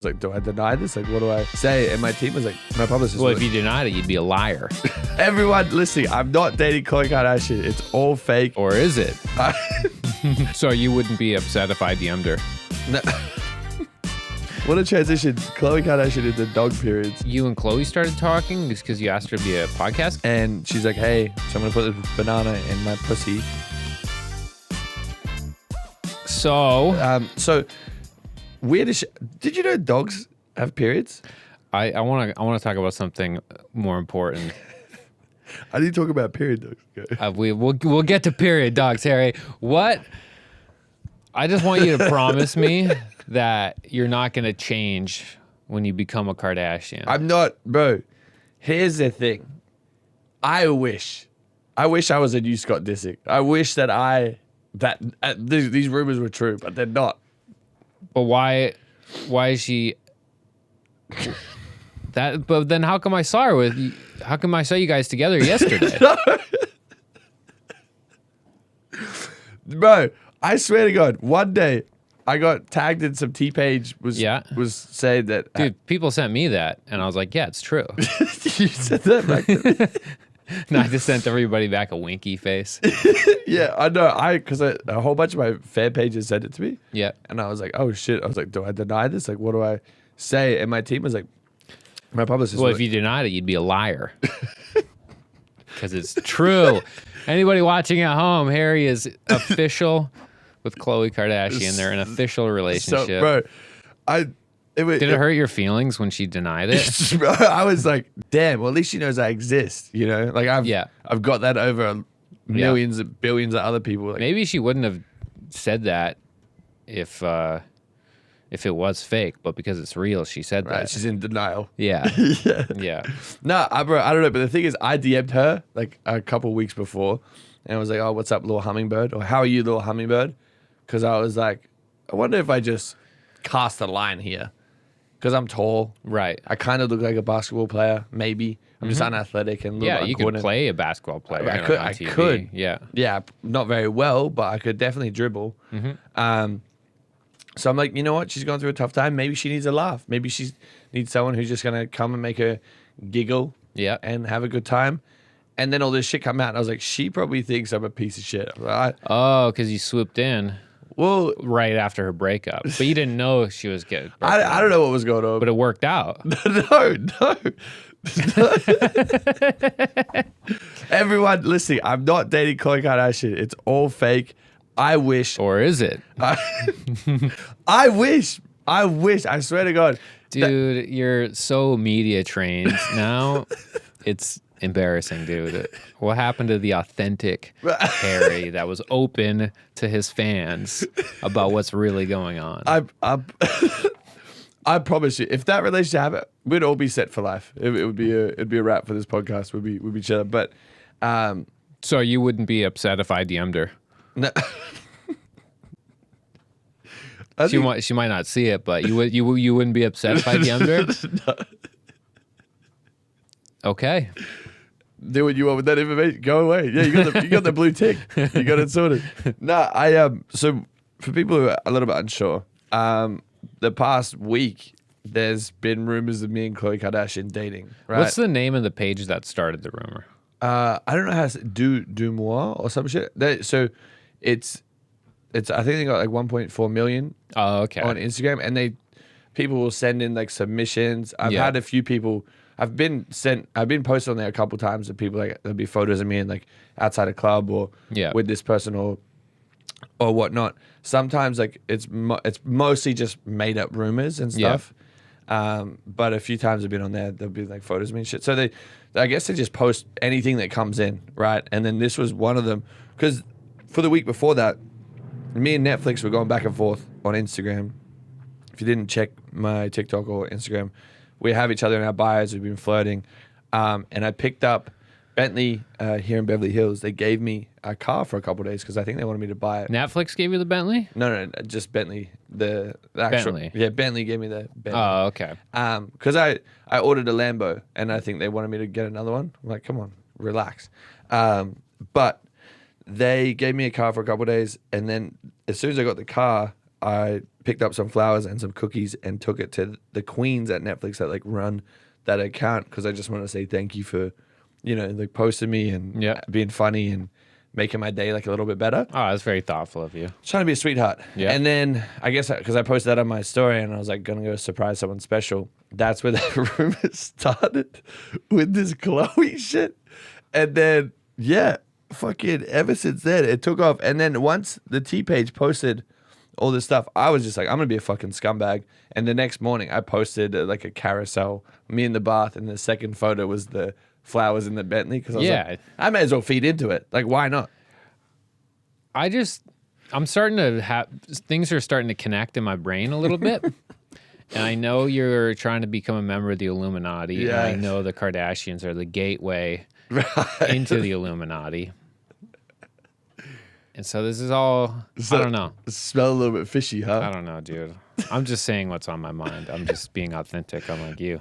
like, do I deny this? Like, what do I say? And my team was like, my publicist Well, was if you denied it, you'd be a liar. everyone listening, I'm not dating Khloe Kardashian. It's all fake. Or is it? So you wouldn't be upset if I DM'd her? No. What a transition. Khloe Kardashian into dog periods. You and Khloe started talking just because you asked her to be a podcast? And she's like, hey, so I'm going to put this banana in my pussy. So Weird as did you know dogs have periods? I want to talk about something more important. I need to talk about period dogs. Okay. We'll get to period dogs, Harry. What? I just want you to promise me that you're not going to change when you become a Kardashian. I'm not, bro. Here's the thing. I wish I was a new Scott Disick. I wish that these rumors were true, but they're not. But why is she that? But then how come I saw her with? How come I saw you guys together yesterday? Bro, I swear to God, one day I got tagged in some T-page was saying that. Dude, people sent me that, and I was like, yeah, it's true. You said that back then. No, I just sent everybody back a winky face. Yeah, I know. Because a whole bunch of my fan pages sent it to me. Yeah. And I was like, oh shit. I was like, do I deny this? Like, what do I say? And my team was like, my publicist Well, was if you denied it, you'd be a liar. Because it's true. Anybody watching at home, Harry is official with Khloe Kardashian. They're in an official relationship. So, bro, Did it hurt your feelings when she denied it? Bro, I was like, damn, well, at least she knows I exist, you know? Like, I've got that over millions and billions of other people. Like, maybe she wouldn't have said that if it was fake, but because it's real, she said that. She's in denial. Yeah. Yeah. No, bro, I don't know. But the thing is, I DM'd her like a couple weeks before, and I was like, oh, what's up, little hummingbird? Or how are you, little hummingbird? Because I was like, I wonder if I just cast a line here. Because I'm tall. Right. I kind of look like a basketball player, maybe. I'm just unathletic and you could play a basketball player. I could. Yeah. Yeah, not very well, but I could definitely dribble. So I'm like, you know what? She's going through a tough time. Maybe she needs a laugh. Maybe she needs someone who's just going to come and make her giggle and have a good time. And then all this shit come out, and I was like, she probably thinks I'm a piece of shit. Oh, because you swooped in. Well, right after her breakup, but you didn't know she was getting. I don't know what was going on, but it worked out. No. Everyone listening, I'm not dating Khloe Kardashian. It's all fake. I wish. Or is it? I wish. I swear to God, dude, you're so media trained now. It's embarrassing, dude. What happened to the authentic Harry that was open to his fans about what's really going on? I promise you, if that relationship happened, we'd all be set for life. It'd be a wrap for this podcast. We'd be chilling. But so you wouldn't be upset if I DM'd her? No. She might not see it, but you wouldn't be upset if I DM'd her? No. Okay. Do what you want with that information. Go away. Yeah, you got the blue tick. You got it sorted. No, so for people who are a little bit unsure, the past week there's been rumors of me and Khloe Kardashian dating. Right? What's the name of the page that started the rumor? I don't know how to say du moi or some shit. So it's I think they got like 1.4 million on Instagram, and people will send in like submissions. I've had a few people. I've been posted on there a couple times, and people like there'll be photos of me in like outside a club or with this person or whatnot. Sometimes like it's mostly just made up rumors and stuff. But a few times I've been on there, there'll be like photos of me and shit. So I guess they just post anything that comes in, right? And then this was one of them, because for the week before that, me and Netflix were going back and forth on Instagram. If you didn't check my TikTok or Instagram, we have each other in our bios. We've been flirting. And I picked up Bentley here in Beverly Hills. They gave me a car for a couple of days because I think they wanted me to buy it. Netflix gave you the Bentley? No, just Bentley. The actual Bentlly. Yeah, Bentley gave me the Bentley. Oh, okay. Because I ordered a Lambo, and I think they wanted me to get another one. I'm like, come on, relax. But they gave me a car for a couple of days, and then as soon as I got the car, I picked up some flowers and some cookies and took it to the queens at Netflix that like run that account because I just want to say thank you for, like posting me and being funny and making my day like a little bit better. Oh, that's very thoughtful of you. Trying to be a sweetheart. Yeah. And then I guess because I posted that on my story and I was like gonna go surprise someone special. That's where the rumor started with this Khloé shit. And then fucking ever since then it took off. And then once the T page posted all this stuff, I was just like, I'm gonna be a fucking scumbag. And the next morning I posted like a carousel, me in the bath, and the second photo was the flowers in the Bentley because I was like, I may as well feed into it. Like, why not? I'm starting to have things are starting to connect in my brain a little bit. And I know you're trying to become a member of the Illuminati. Yeah. And I know the Kardashians are the gateway into the Illuminati. And so this is all, I don't know. Smell a little bit fishy, huh? I don't know, dude. I'm just saying what's on my mind. I'm just being authentic, unlike you.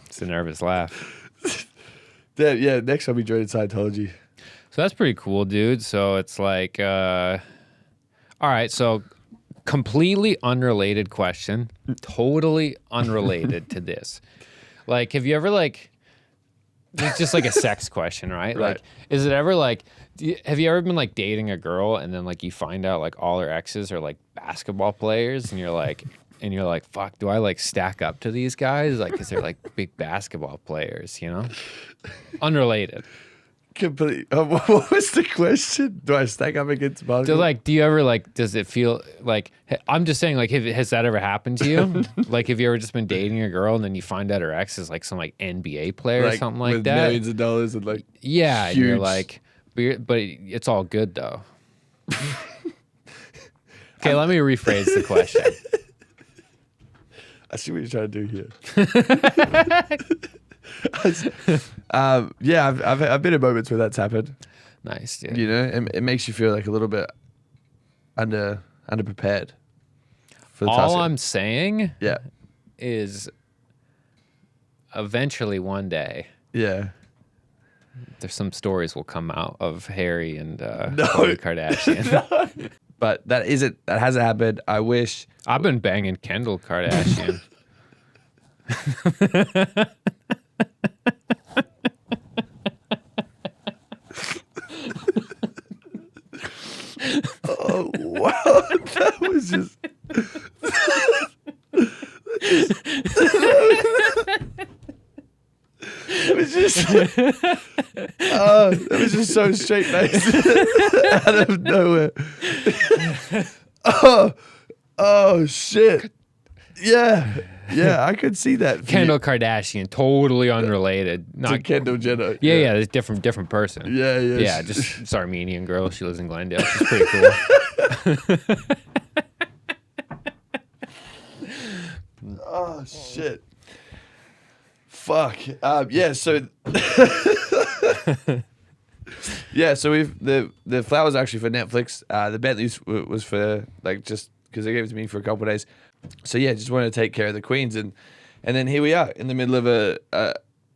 It's a nervous laugh. Yeah, next time we join Scientology. So that's pretty cool, dude. So it's like, all right, so completely unrelated question. Totally unrelated to this. Like, have you ever like, it's just like a sex question, right? Like, is it ever like, have you ever been like dating a girl and then like you find out like all her exes are like basketball players and you're like, fuck, do I like stack up to these guys? Like, cause they're like big basketball players, Unrelated. Complete. What was the question? Do I stack up against basketball? Do you ever like, does it feel like, I'm just saying like, has that ever happened to you? Like, have you ever just been dating a girl and then you find out her ex is like some like NBA player or something like that? Millions of dollars and like, yeah. Huge. And you're like, but it's all good though. Okay, let me rephrase the question. I see what you're trying to do here. I've been in moments where that's happened. Nice, dude. It makes you feel like a little bit underprepared for the task. All I'm saying is eventually one day there's some stories will come out of Harry and Khloe Kardashian. No. But that hasn't happened. I wish. I've been banging Kendall Kardashian. Oh wow, that was just. That was just so straight faced out of nowhere. Oh shit. Yeah, I could see that. Kendall Kardashian, totally unrelated. Not Kendall Jenner. Yeah, it's different person. Yeah, just it's Armenian girl. She lives in Glendale. She's pretty cool. Oh shit. Fuck. So so we've the flowers actually for Netflix. The Bentleys was for like just because they gave it to me for a couple of days. So just wanted to take care of the queens and then here we are in the middle of a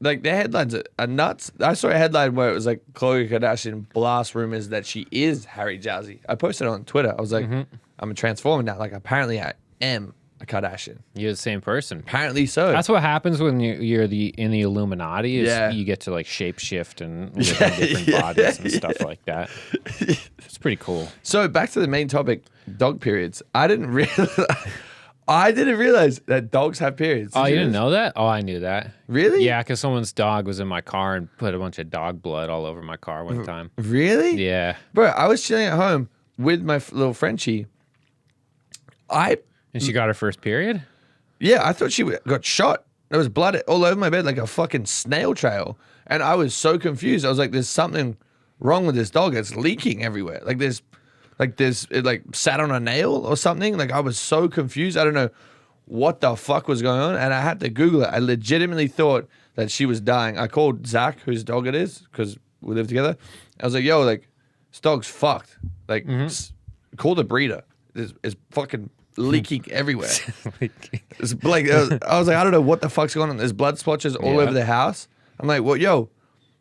like the headlines are nuts. I saw a headline where it was like Khloe Kardashian blasts rumors that she is Harry Jowsey. I posted it on Twitter. I was like, I'm a transformer now. Like apparently I am a Kardashian. You're the same person. Apparently so. That's what happens when you're in the Illuminati. Is you get to like shapeshift and live in different bodies and stuff like that. It's pretty cool. So back to the main topic, dog periods. I didn't realize that dogs have periods. You didn't know that? Oh, I knew that. Really? Yeah, because someone's dog was in my car and put a bunch of dog blood all over my car one time. Really? Yeah. Bro, I was chilling at home with my little Frenchie. And she got her first period? Yeah, I thought she got shot. There was blood all over my bed like a fucking snail trail. And I was so confused. I was like, there's something wrong with this dog. It's leaking everywhere. It sat on a nail or something. Like I was so confused. I don't know what the fuck was going on. And I had to Google it. I legitimately thought that she was dying. I called Zach, whose dog it is, because we live together. I was like, yo, like, this dog's fucked. Like, call the breeder. It's fucking leaking everywhere. It's like, I was like, I don't know what the fuck's going on. There's blood splotches all over the house. I'm like, well, yo,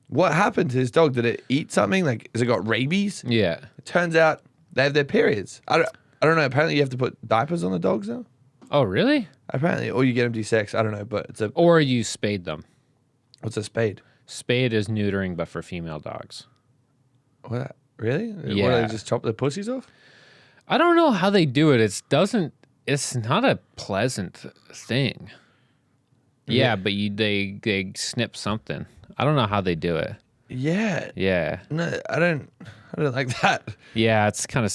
what happened to this dog? Did it eat something? Like, has it got rabies? Yeah. It turns out They have their periods. I don't know. Apparently, you have to put diapers on the dogs now. Oh, really? Apparently, or you get them de-sexed. I don't know, but it's a. Or you spade them. What's a spade? Spade is neutering, but for female dogs. What? Really? Yeah. What, they just chop their pussies off? I don't know how they do it. It's not a pleasant thing. Yeah, but they snip something. I don't know how they do it. Yeah. Yeah. No, I don't like that. Yeah, it's kind of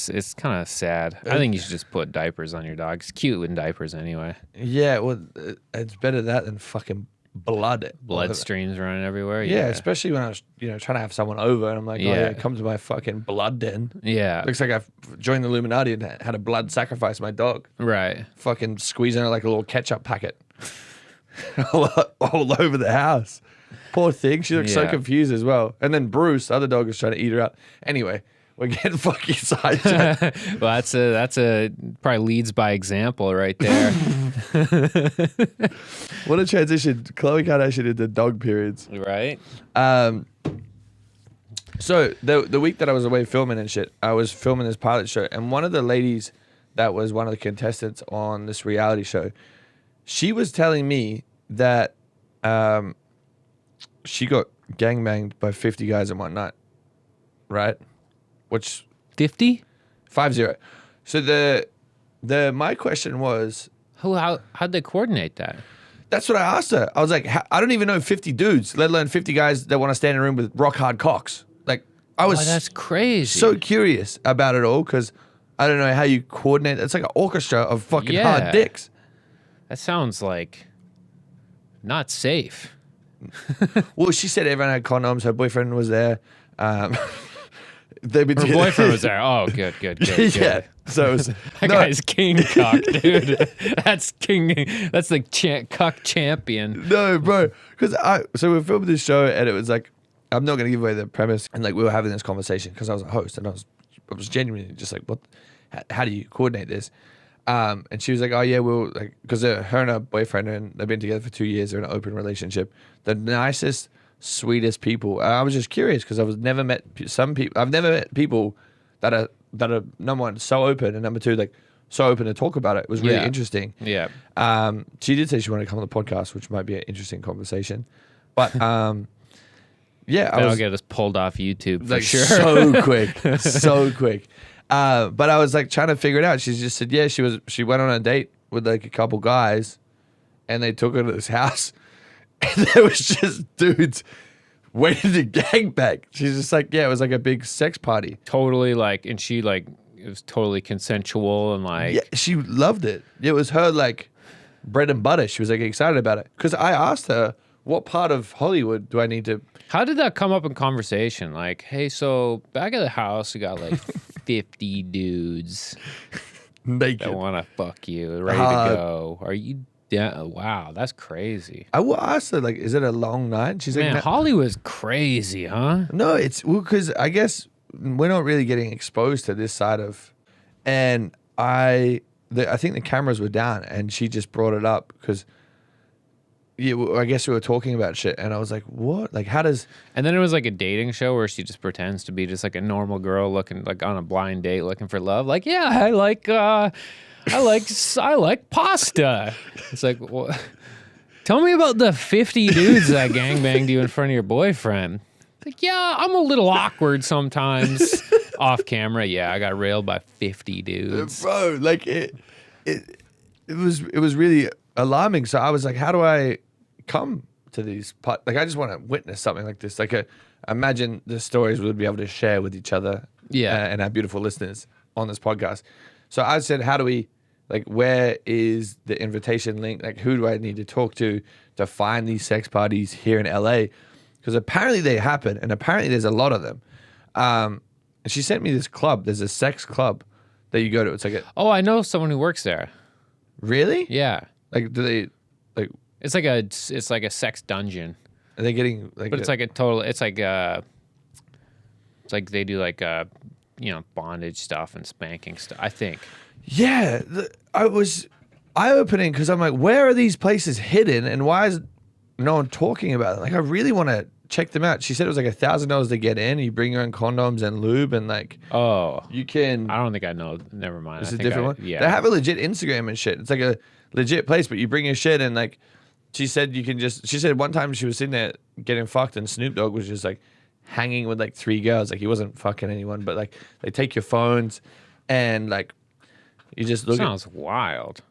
sad. I think you should just put diapers on your dog. It's cute in diapers anyway. Yeah, well, it's better that than fucking blood. Blood streams running everywhere. Yeah, especially when I was, trying to have someone over and I'm like, oh yeah, come to my fucking blood den. Yeah. Looks like I've joined the Illuminati and had a blood sacrifice my dog. Right. Fucking squeezing it like a little ketchup packet. all over the house. Poor thing. She looks so confused as well. And then Bruce, the other dog, was trying to eat her up. Anyway, we're getting fucking sidetracked. Well, that's a probably leads by example right there. What a transition. Khloe Kardashian into dog periods. Right. So the week that I was away filming and shit, I was filming this pilot show, and one of the ladies that was one of the contestants on this reality show, she was telling me that she got gangbanged by 50 guys in one night, right? Which 50? 50. So my question was, how'd they coordinate that? That's what I asked her. I was like, I don't even know 50 dudes, let alone 50 guys that want to stand in a room with rock hard cocks. Like, I was that's crazy. So curious about it all because I don't know how you coordinate. It's like an orchestra of fucking hard dicks. That sounds like not safe. Well, she said everyone had condoms. Her boyfriend was there. Her boyfriend was there. Oh, good. Yeah. So it was, that guy's king cock, dude. That's king. That's like cock champion. No, bro. So we filmed this show and it was like, I'm not going to give away the premise. And like we were having this conversation because I was a host and I was genuinely just like, how do you coordinate this? And she was like, oh yeah, we'll like, because her and her boyfriend, and they've been together for 2 years, they're in an open relationship. The nicest, sweetest people. I was just curious because I've never met people that are number one, so open, and number two, like so open to talk about it. It was really interesting. Yeah. She did say she wanted to come on the podcast, which might be an interesting conversation. But yeah, I'll get us pulled off YouTube for like sure. So quick. So quick. But I was like trying to figure it out. She just said, yeah, she went on a date with like a couple guys and they took her to this house and there was just dudes waiting to gangbang. She's just like, yeah, it was like a big sex party. Totally like, and she like, it was totally consensual and like. Yeah, she loved it. It was her like bread and butter. She was like excited about it. Because I asked her, what part of Hollywood do I need to... How did that come up in conversation? Like, hey, so back at the house, we got like 50 dudes naked that want to fuck you, ready to go. Are you down? Wow, that's crazy. I asked her, like, is it a long night? She's like, man, Hollywood's crazy, huh? No, it's because I guess we're not really getting exposed to this side of... And I think the cameras were down and she just brought it up because... Yeah, I guess we were talking about shit, and I was like, "What? Like, how does?" And then it was like a dating show where she just pretends to be just like a normal girl looking like on a blind date, looking for love. Like, yeah, I like pasta. It's like, what? Tell me about the 50 dudes that gangbanged you in front of your boyfriend. Like, yeah, I'm a little awkward sometimes off camera. Yeah, I got railed by 50 dudes, bro. Like it was really alarming. So I was like, how do I come to these like I just want to witness something like this. Like imagine the stories we'd be able to share with each other and our beautiful listeners on this podcast. So I said, how do we, like, where is the invitation link? Like, who do I need to talk to find these sex parties here in LA? Because apparently they happen and apparently there's a lot of them. And she sent me this club. There's a sex club that you go to. It's like I know someone who works there. Really? Yeah. Like, do they like? It's like a sex dungeon. Are they getting like? But it's like a total. It's like they do like bondage stuff and spanking stuff. I think. Yeah, I was eye-opening because I'm like, where are these places hidden and why is no one talking about them? Like, I really want to check them out. She said it was like $1,000 to get in. You bring your own condoms and lube and like. Oh. You can. I don't think I know. Never mind. It's a different one. Yeah. They have a legit Instagram and shit. It's like a legit place, but you bring your shit and like. She said you can just. She said one time she was sitting there getting fucked and Snoop Dogg was just like hanging with like 3 girls. Like he wasn't fucking anyone, but like they take your phones and like. You just look. Sounds wild.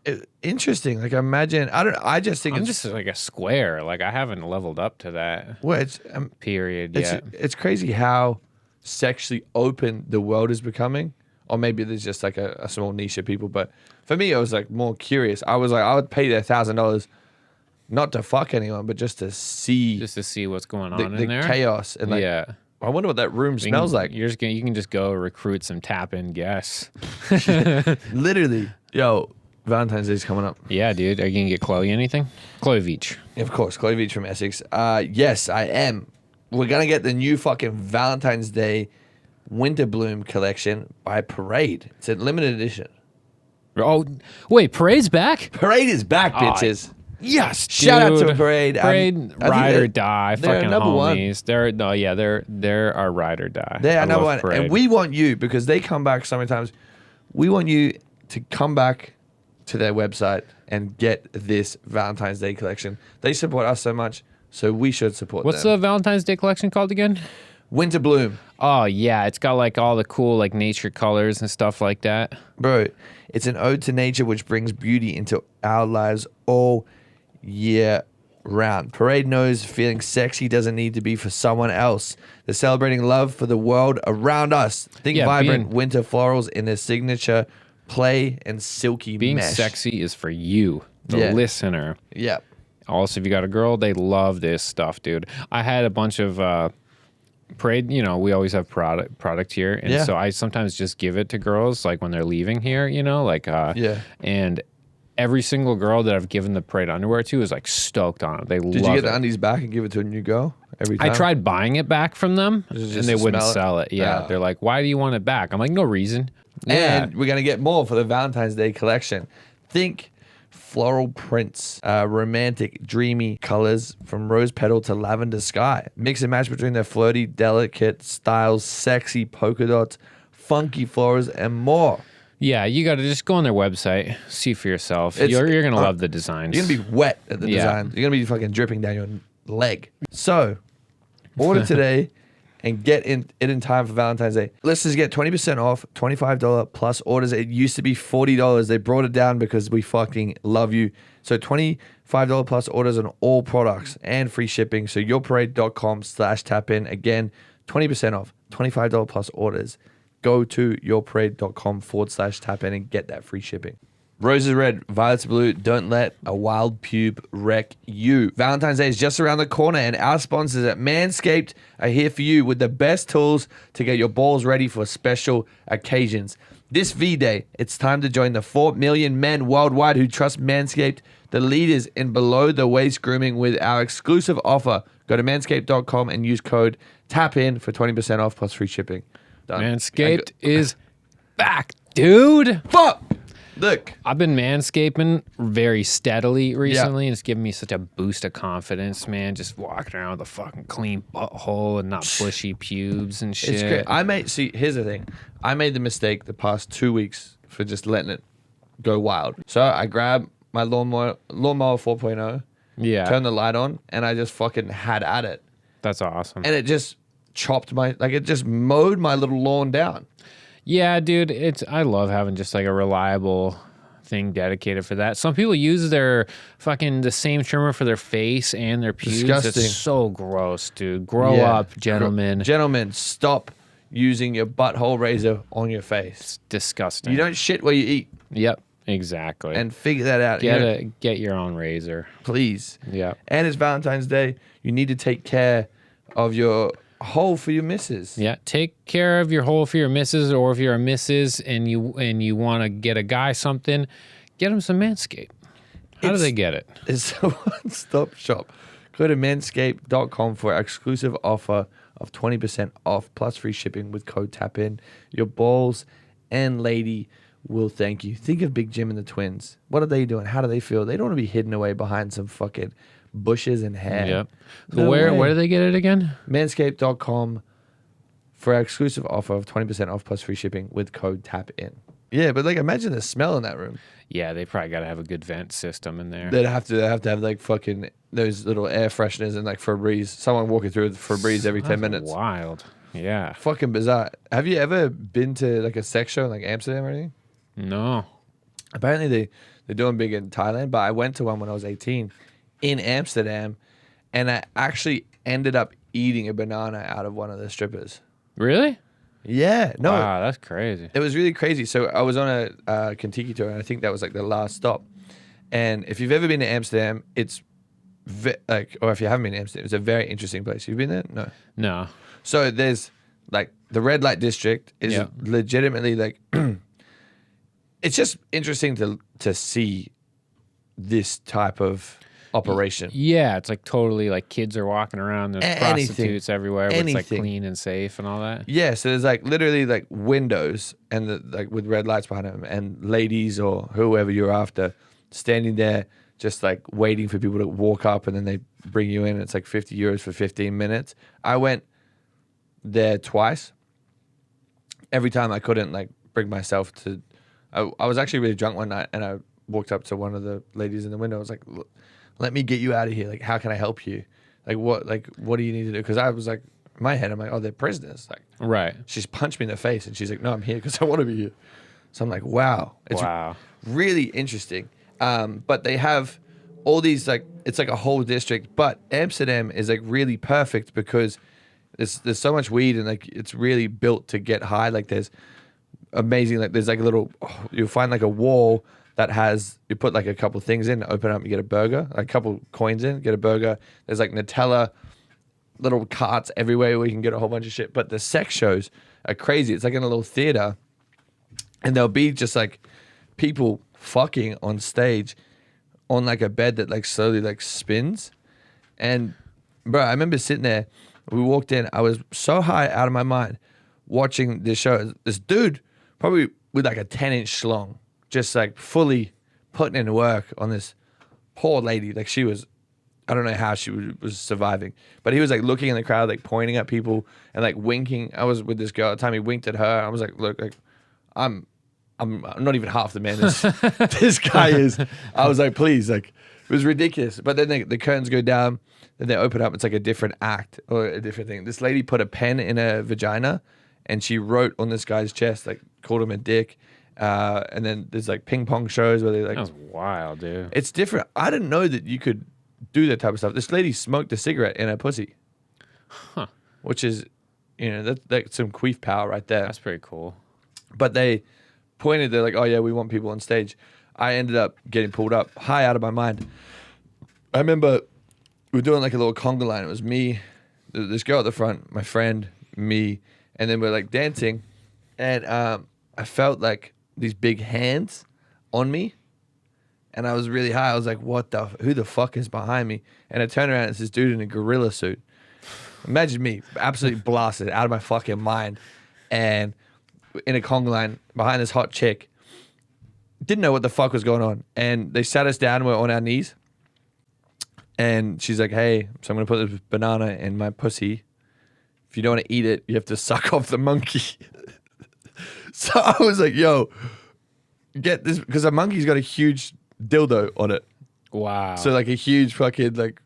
Interesting. Like imagine. I just think I'm it's just like a square. Like I haven't leveled up to that. Well, it's period yet. It's crazy how sexually open the world is becoming, or maybe there's just like a small niche of people. But for me, I was like more curious. I was like, I would pay their $1,000, not to fuck anyone, but just to see what's going on in there. Chaos and like. Yeah. I wonder what that room smells like. You can just go recruit some tap-in guests. Literally. Yo, Valentine's Day's coming up. Yeah, dude. Are you going to get Khloe anything? Khloe Veach. Of course, Khloe Veach from Essex. Yes, I am. We're going to get the new fucking Valentine's Day Winter Bloom collection by Parade. It's a limited edition. Oh, wait, Parade's back? Parade is back, bitches. Yes, dude. Shout out to Parade. Parade, ride or die, fucking number homies. They're our ride or die. They are number one, Parade. and we want you because they come back so many times. We want you to come back to their website and get this Valentine's Day collection. They support us so much, so we should support What's them. the Valentine's Day collection called again? Winter Bloom. Oh yeah, it's got like all the cool like nature colors and stuff like that. Bro, it's an ode to nature which brings beauty into our lives all year round. Parade knows feeling sexy doesn't need to be for someone else. They're celebrating love for the world around us. Think vibrant winter florals in their signature play and silky being mesh. Sexy is for you, the listener. Yeah. Also, if you got a girl, they love this stuff, dude. I had a bunch of Parade, we always have product here, and so I sometimes just give it to girls like when they're leaving here, and every single girl that I've given the Parade underwear to is like stoked on it. They love it. Did you get the undies back and give it to a new girl every time? I tried buying it back from them, and they wouldn't sell it. Yeah, they're like, "Why do you want it back?" I'm like, "No reason." And we're gonna get more for the Valentine's Day collection. Think floral prints, romantic, dreamy colors from rose petal to lavender sky. Mix and match between their flirty, delicate styles, sexy polka dots, funky florals, and more. Yeah, you got to just go on their website, see for yourself. You're going to love the designs. You're going to be wet at the design. You're going to be fucking dripping down your leg. So, order today and get it in time for Valentine's Day. Listeners get 20% off, $25 plus orders. It used to be $40. They brought it down because we fucking love you. So $25 plus orders on all products and free shipping. So yourparade.com/tapin. Again, 20% off, $25 plus orders. Go to yourparade.com/tapin and get that free shipping. Roses red, violets blue. Don't let a wild pube wreck you. Valentine's Day is just around the corner, and our sponsors at Manscaped are here for you with the best tools to get your balls ready for special occasions. This V-Day, it's time to join the 4 million men worldwide who trust Manscaped, the leaders in below-the-waist grooming, with our exclusive offer. Go to manscaped.com and use code TAPIN for 20% off plus free shipping. Done. Manscaped is back, dude. Fuck! Look. I've been manscaping very steadily recently, and it's given me such a boost of confidence, man. Just walking around with a fucking clean butthole and not bushy pubes and shit. It's great. Here's the thing. I made the mistake the past 2 weeks for just letting it go wild. So I grabbed my lawnmower 4.0, turned the light on, and I just fucking had at it. That's awesome. And it just it just mowed my little lawn down. Yeah, dude, I love having just like a reliable thing dedicated for that. Some people use the same trimmer for their face and their pubes. Disgusting. It's so gross, dude. Grow up, gentlemen. Gentlemen, stop using your butthole razor on your face. It's disgusting. You don't shit where you eat. Yep, exactly. And figure that out. Get your own razor. Please. Yeah. And it's Valentine's Day. You need to take care of your hole for your missus. Yeah, take care of your hole for your missus, or if you're a missus and you want to get a guy something, get him some Manscaped. How do they get it? It's a one-stop shop. Go to manscaped.com for our exclusive offer of 20% off plus free shipping with code TAPIN. Your balls and lady will thank you. Think of Big Jim and the twins. What are they doing? How do they feel? They don't want to be hidden away behind some fucking bushes and hair. Yep. So where do they get it again? Manscaped.com for our exclusive offer of 20% off plus free shipping with code TAPIN. Yeah, but like imagine the smell in that room. Yeah, they probably got to have a good vent system in there. They'd have to have like fucking those little air fresheners and like Febreze. Someone walking through with Febreze every 10 minutes. Wild. Yeah. Fucking bizarre. Have you ever been to like a sex show in like Amsterdam or anything? No. Apparently they're doing big in Thailand, but I went to one when I was 18 in Amsterdam, and I actually ended up eating a banana out of one of the strippers. Really? Yeah. No. Wow, that's crazy. It was really crazy. So I was on a Kentucky tour, and I think that was like the last stop. And if you've ever been to Amsterdam, it's or if you haven't been to Amsterdam, it's a very interesting place. You've been there? No. No. So there's like the red light district is legitimately like it's just interesting to see this type of operation. Yeah, it's like totally like kids are walking around. There's prostitutes everywhere. But it's like clean and safe and all that. Yeah, so there's like literally like windows and like with red lights behind them, and ladies or whoever you're after standing there just like waiting for people to walk up, and then they bring you in. And it's like 50 euros for 15 minutes. I went there twice. Every time I couldn't like bring myself to. I was actually really drunk one night, and I walked up to one of the ladies in the window. I was like, "Let me get you out of here. Like, how can I help you? Like, what do you need to do?" Because I was like, in my head, I'm like, "Oh, they're prisoners." Like, right. She's punched me in the face, and she's like, "No, I'm here because I want to be here." So I'm like, "Wow, it's really interesting." But they have all these like it's like a whole district. But Amsterdam is like really perfect because there's so much weed, and like it's really built to get high. Like there's amazing, like there's like a little you'll find like a wall that has you put like a couple things in, open up, you get a burger, like a couple coins in, get a burger. There's like Nutella little carts everywhere where you can get a whole bunch of shit. But the sex shows are crazy. It's like in a little theater, and there'll be just like people fucking on stage on like a bed that like slowly like spins. And bro, I remember sitting there, we walked in, I was so high out of my mind watching this show. This dude probably with like a 10-inch schlong, just like fully putting in work on this poor lady. Like she was, I don't know how she was surviving, but he was like looking in the crowd, like pointing at people and like winking. I was with this girl at the time. He winked at her. I was like, look, like I'm not even half the man this guy is. I was like, please, like it was ridiculous. But then the curtains go down, then they open up. It's like a different act or a different thing. This lady put a pen in her vagina, and she wrote on this guy's chest, like called him a dick. And then there's like ping pong shows where they like. That was wild, dude. It's different. I didn't know that you could do that type of stuff. This lady smoked a cigarette in her pussy, which is, that's some queef power right there. That's pretty cool. But they're like, oh yeah, we want people on stage. I ended up getting pulled up, high out of my mind. I remember we were doing like a little conga line. It was me, this girl at the front, my friend, me, and then we're like dancing, and I felt like these big hands on me, and I was really high. I was like, who the fuck is behind me? And I turned around, it's this dude in a gorilla suit. Imagine me, absolutely blasted, out of my fucking mind, and in a conga line behind this hot chick. Didn't know what the fuck was going on. And they sat us down, we're on our knees. And she's like, hey, so I'm going to put this banana in my pussy. If you don't want to eat it, you have to suck off the monkey. So I was like, yo, get this. Because a monkey's got a huge dildo on it. Wow. So like a huge fucking like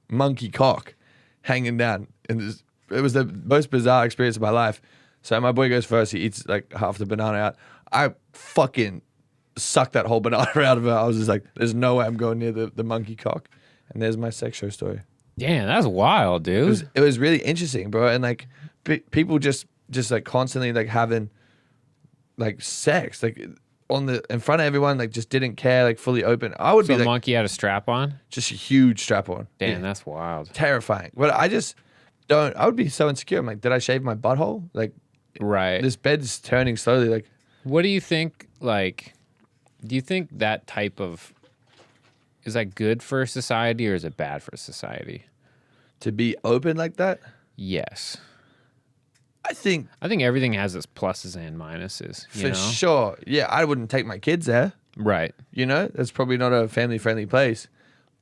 monkey cock hanging down. And it was the most bizarre experience of my life. So my boy goes first. He eats like half the banana out. I fucking sucked that whole banana out of her. I was just like, there's no way I'm going near the monkey cock. And there's my sex show story. Damn, that's wild, dude. It was really interesting, bro. And like people just like constantly like having like sex like in front of everyone, like just didn't care, like fully open. I would be like, monkey had a strap on? Just a huge strap on. Damn, that's wild. Terrifying. But I just don't. I would be so insecure. I'm like, did I shave my butthole? Like, right. This bed's turning slowly. Like, what do you think? Like, do you think that type of is that good for society or is it bad for society? To be open like that? Yes. I think everything has its pluses and minuses. For sure. Yeah, I wouldn't take my kids there. Right. That's probably not a family-friendly place.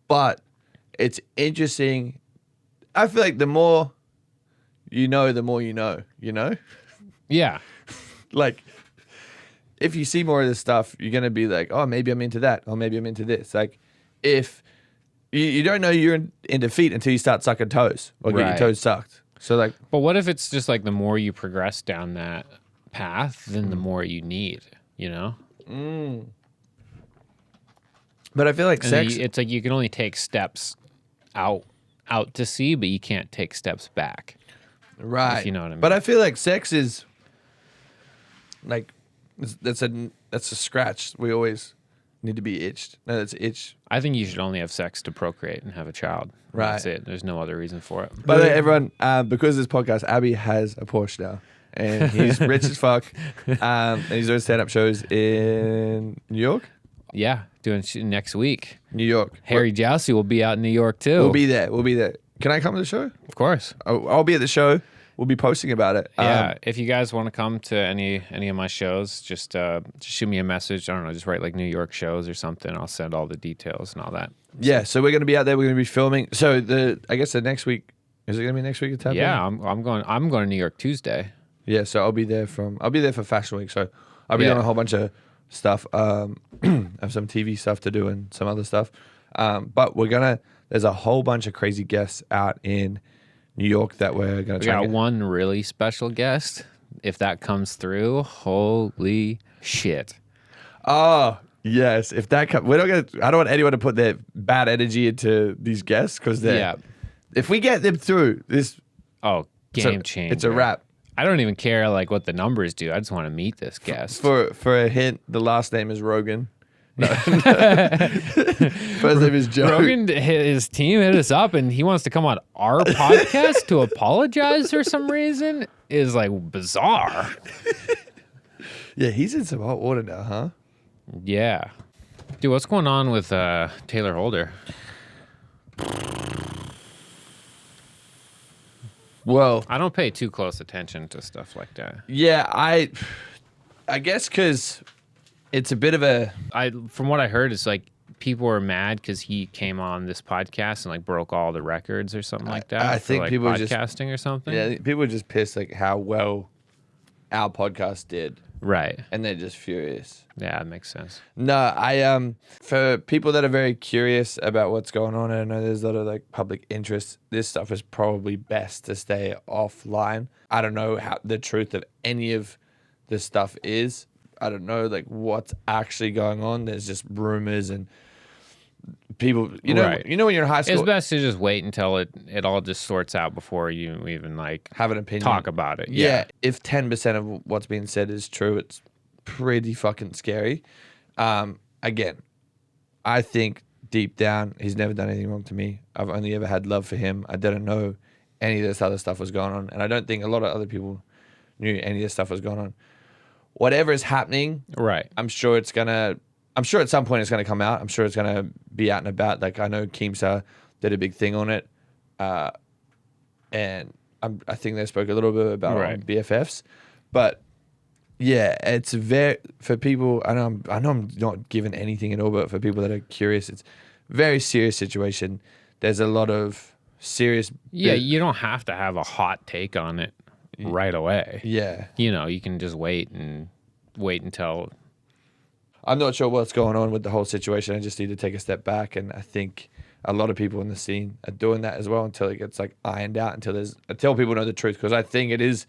But it's interesting. I feel like the more you know, the more you know, Yeah. Like, if you see more of this stuff, you're going to be like, oh, maybe I'm into that. Or maybe I'm into this. Like, if you don't know you're into feet until you start sucking toes or get your toes sucked. So, like, but what if it's just like the more you progress down that path, then the more you need, But I feel like sex. It's like you can only take steps out to sea, but you can't take steps back. Right. If you know what I mean. But I feel like sex is like that's a scratch. We always need to be itched. No, that's itch. I think you should only have sex to procreate and have a child. Right. That's it. There's no other reason for it. But everyone, because of this podcast, Abby has a Porsche now. And he's rich as fuck. And he's doing stand-up shows in New York. Yeah, doing next week. New York. Harry Jowsey will be out in New York too. We'll be there. Can I come to the show? Of course. I'll be at the show. We'll be posting about it. Yeah, if you guys want to come to any of my shows, just shoot me a message. I don't know, just write like New York shows or something. I'll send all the details and all that. Yeah, so we're going to be out there. We're going to be filming. So I guess the next week, is it going to be next week at Tap? Yeah, I'm going to New York Tuesday. Yeah, so I'll be there for Fashion Week. So I'll be doing a whole bunch of stuff. I have some TV stuff to do and some other stuff. But there's a whole bunch of crazy guests out in New York that we're going to try. We got one really special guest. If that comes through, holy shit. Oh, yes. If that comes, I don't want anyone to put their bad energy into these guests because if we get them through this. Oh, game changer. It's a wrap. I don't even care like what the numbers do. I just want to meet this guest. For a hint, the last name is Rogan. No. First name is Joe. Rogan, his team hit us up and he wants to come on our podcast to apologize for some reason. Is like bizarre. Yeah, he's in some hot water now, huh? Yeah. Dude, what's going on with Tayler Holder? Well, I don't pay too close attention to stuff like that. Yeah, I guess because it's a bit of a. From what I heard, it's like people were mad because he came on this podcast and like broke all the records or something like that. I think like people podcasting or something. Yeah, people were just pissed like how well our podcast did. Right. And they're just furious. Yeah, that makes sense. No, for people that are very curious about what's going on, and I know there's a lot of like public interest, this stuff is probably best to stay offline. I don't know how the truth of any of this stuff is. I don't know like what's actually going on. There's just rumors and people, you know when you're in high school. It's best to just wait until it all just sorts out before you even like have an opinion. Talk about it. Yeah. If 10% of what's being said is true, it's pretty fucking scary. Again, I think deep down, he's never done anything wrong to me. I've only ever had love for him. I didn't know any of this other stuff was going on. And I don't think a lot of other people knew any of this stuff was going on. Whatever is happening, right? I'm sure at some point it's gonna come out. I'm sure it's gonna be out and about. Like I know Keemstar did a big thing on it, and I think they spoke a little bit about it on BFFs. But yeah, it's for people. I know I'm not giving anything at all, but for people that are curious, it's a very serious situation. There's a lot of serious. Yeah, you don't have to have a hot take on it right away. Yeah, you can just wait until. I'm not sure what's going on with the whole situation. I just need to take a step back, and I think a lot of people in the scene are doing that as well until it gets like ironed out, until people know the truth. Because I think it is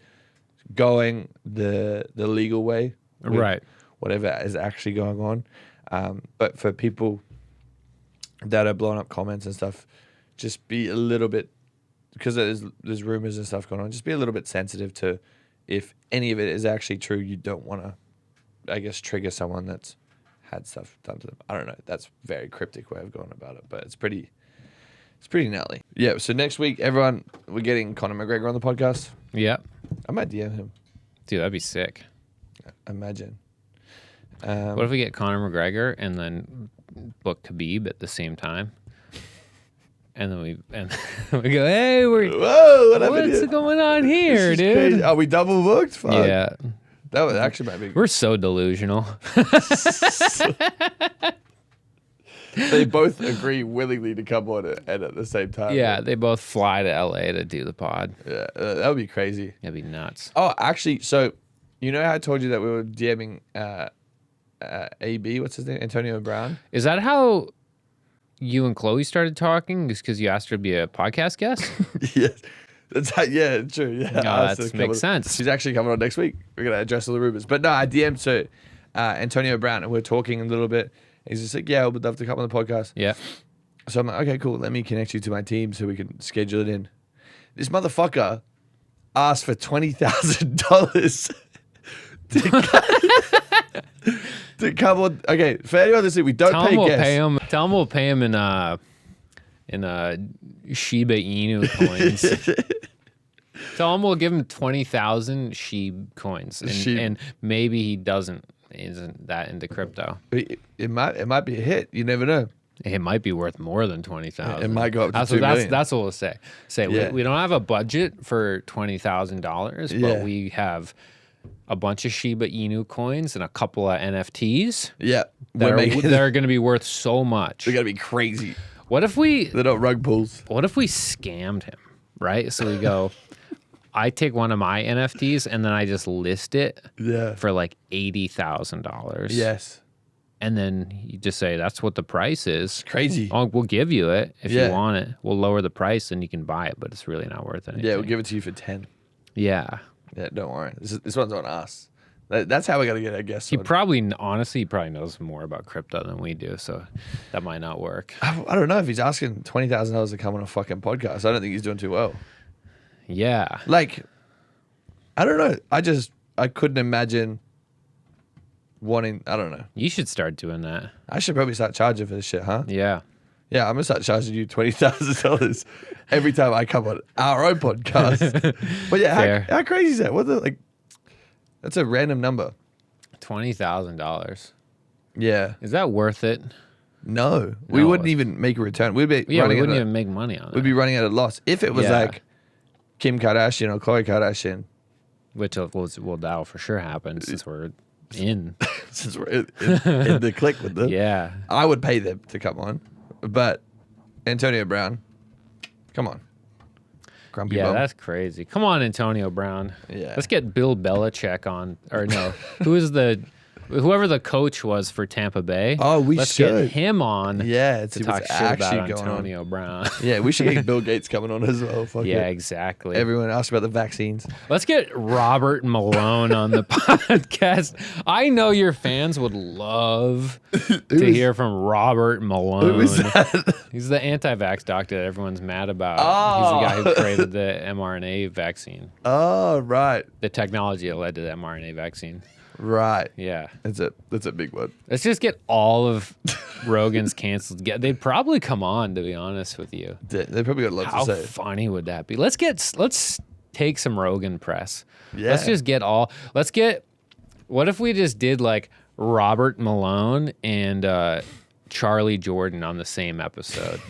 going the legal way, right? Whatever is actually going on, but for people that are blowing up comments and stuff, just be a little bit, because there's rumors and stuff going on. Just be a little bit sensitive to if any of it is actually true. You don't want to, I guess, trigger someone that's had stuff done to them. I don't know. That's a very cryptic way of going about it, but it's pretty gnarly. Yeah. So next week, everyone, we're getting Conor McGregor on the podcast. Yeah. I might DM him. Dude, that'd be sick. Imagine. What if we get Conor McGregor and then book Khabib at the same time? And then we go, hey, what's going on here, dude? Crazy. Are we double booked? Fuck. Yeah. That was actually might be. We're so delusional. They both agree willingly to come on and at the same time. Yeah, they both fly to LA to do the pod. Yeah, that would be crazy. That'd be nuts. Oh, actually, so you know how I told you that we were DMing AB, what's his name? Antonio Brown? Is that how you and Khloe started talking? Just because you asked her to be a podcast guest? Yes. Yeah, true. Yeah, that makes sense. She's actually coming on next week. We're going to address all the rumors. But no, I DM'd Antonio Brown, and we're talking a little bit. He's just like, yeah, I would love to come on the podcast. Yeah. So I'm like, okay, cool. Let me connect you to my team so we can schedule it in. This motherfucker asked for $20,000 to come on. Okay, for anyone listening, we don't pay guests. Tell him we'll pay him in Shiba Inu coins. Tell him we'll give him 20,000 Sheeb coins, and maybe he isn't that into crypto. It might be a hit. You never know. It might be worth more than 20,000. It might go up to $2 million. That's what we'll say. We don't have a budget for $20,000, but we have a bunch of Shiba Inu coins and a couple of NFTs. Yeah, they're going to be worth so much. They're going to be crazy. What if they're not rug pulls? What if we scammed him? Right. So we go. I take one of my NFTs and then I just list it for like $80,000. Yes. And then you just say, that's what the price is. It's crazy. We'll give you it if you want it. We'll lower the price and you can buy it, but it's really not worth anything. Yeah, we'll give it to you for 10. Yeah. Yeah, don't worry. This one's on us. That's how we got to get our guests. He probably knows more about crypto than we do, so that might not work. I don't know if he's asking $20,000 to come on a fucking podcast. I don't think he's doing too well. Yeah. Like, I don't know. I couldn't imagine wanting, I don't know. You should start doing that. I should probably start charging for this shit, huh? Yeah. Yeah, I'm going to start charging you $20,000 every time I come on our own podcast. But yeah, how crazy is that? That's a random number. $20,000. Yeah. Is that worth it? No. We wouldn't even make a return. We wouldn't even make money on it. We'd be running at a loss. If it was like Kim Kardashian or Khloe Kardashian. Which that'll for sure happen since we're in. Since we're in the click with them. Yeah. I would pay them to come on. But Antonio Brown, come on. Grumpy bum. That's crazy. Come on, Antonio Brown. Yeah. Let's get Bill Belichick on. Or no, whoever the coach was for Tampa Bay. Oh, let's get him on. Yeah, to talk shit about Antonio Brown. Yeah, we should get Bill Gates coming on as well. Fuck yeah, it. exactly. Everyone asks about the vaccines. Let's get Robert Malone on the podcast. I know your fans would love to hear from Robert Malone. Who is that? He's the anti-vax doctor that everyone's mad about. Oh. He's the guy who created the mRNA vaccine. Oh, right. The technology that led to the mRNA vaccine. Right. Yeah. That's a big one. Let's just get all of Rogan's canceled. They'd probably come on, to be honest with you. They probably got a lot to say. How funny would that be? Let's take some Rogan press. Yeah. What if we just did like Robert Malone and Charlie Jordan on the same episode?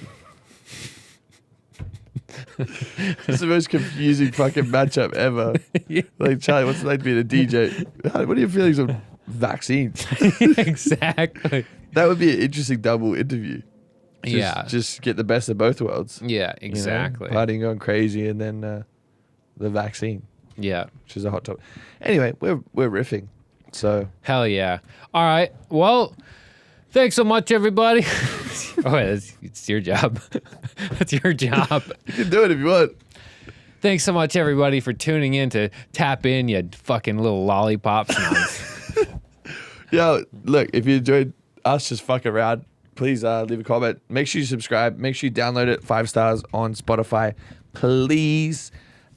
It's the most confusing fucking matchup ever. Yeah. Like, Charlie, what's it like being a DJ? What are your feelings on vaccines? Exactly. That would be an interesting double interview. Just get the best of both worlds. Yeah, exactly. You know? Partying going crazy and then the vaccine. Yeah. Which is a hot topic. Anyway, we're riffing. So hell yeah. All right. Well, thanks so much, everybody. It's your job. That's your job. You can do it if you want. Thanks so much, everybody, for tuning in to Tap In, you fucking little lollipop snobs. Yo, look, if you enjoyed us just fucking around, please leave a comment. Make sure you subscribe. Make sure you download it 5 stars on Spotify. Please.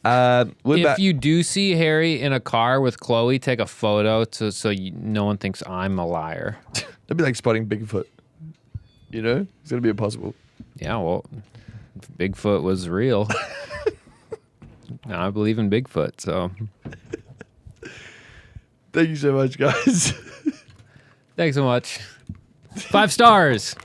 If you do see Harry in a car with Khloe, take a photo so no one thinks I'm a liar. That'd be like spotting Bigfoot. You know? It's going to be impossible. Yeah, well, Bigfoot was real. I believe in Bigfoot, so. Thank you so much, guys. Thanks so much. 5 stars.